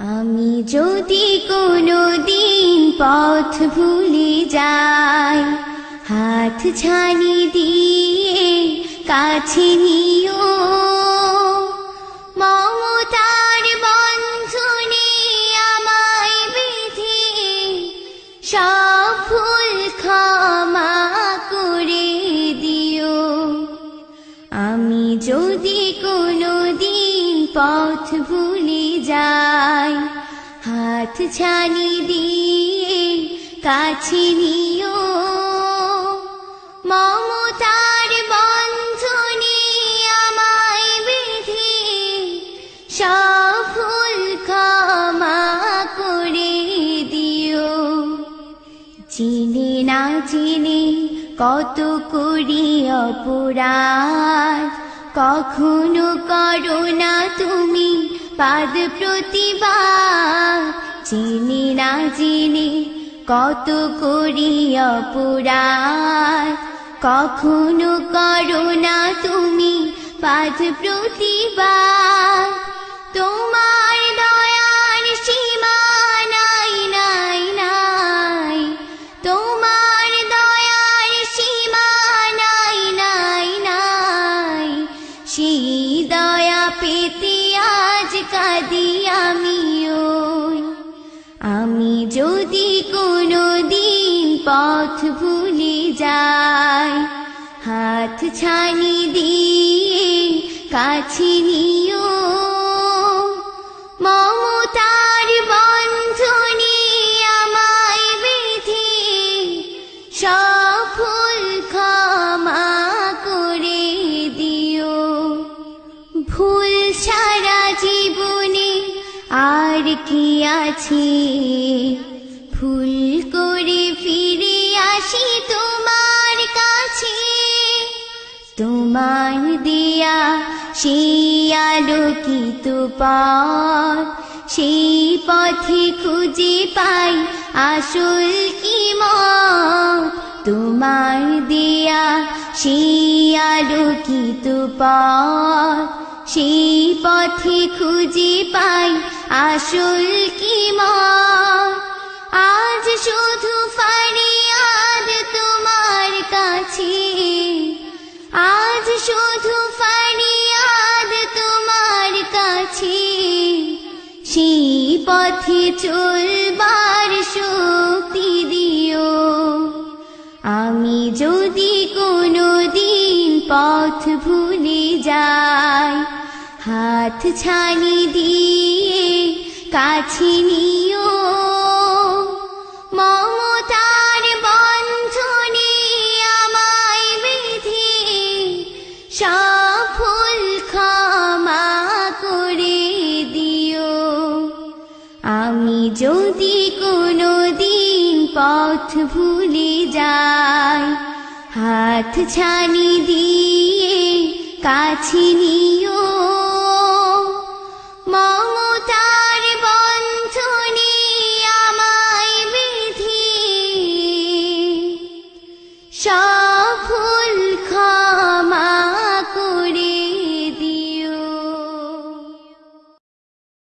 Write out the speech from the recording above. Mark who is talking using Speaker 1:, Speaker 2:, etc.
Speaker 1: আমি যদি কোনোদিন পথ ভুলে যাই, হাত ছানি দিয়ে কাছে নিও, মমতার বন্ধনে আমায় বেঁধে সব ভুল ক্ষমা করে দিও। আমি যদি কোনোদিন পথ ভুলে যাই, হাত ছানি দিয়ে কাছে নিও, মমতার বন্ধনে আমায় বেঁধে সব ভুল ক্ষমা করে দিও। চিনে না চিনে কত করি অপরাধ, কখনো করো না তুমি পাদ প্রতিবাদ। চিনি না চিনি কত করি অপরাধ, কখনো করো না তুমি পাদ প্রতিবাদ। তোমার দয়ার সীমা নাই নাই নাই, তোমার দয়ার সীমা নাই নাই নাই। সেই দয়া পেতে আজ কাঁদি আমিও। আমি যদি কোনোদিন পথ ভুলে যাই, হাত ছানি দিয়ে কাছে নিও, মমতার বন্ধনে আমায় বেঁধে সব ভুল ক্ষমা করে দিও। ভুল সারা জীবনে আর কি আছে, ভুল করে ফিরে আসি তোমার কাছে। তোমার দিয়া সেই আলোকিত পথ, সেই পথে খুঁজে পাই আসল ঈমান। তোমার দিয়া সেই আলোকিত পথ, সেই পথে খুঁজে পাই আসল ঈমান। আজ শুধু ফরিয়াদ তোমার কাছে, আজ শুধু ফরিয়াদ তোমার কাছে। সেই পথে চলবার শক্তি দিও। আমি যদি কোনোদিন পথ ভুলে যাই, হাত ছানি দিয়ে কাছে নিও, মমতার বন্ধনে আমায় বেঁধে সব ভুল ক্ষমা করে দিও। আমি যদি কোনোদিন পথ ভুলে যাই, হাত ছানি দিয়ে কাছে নিও,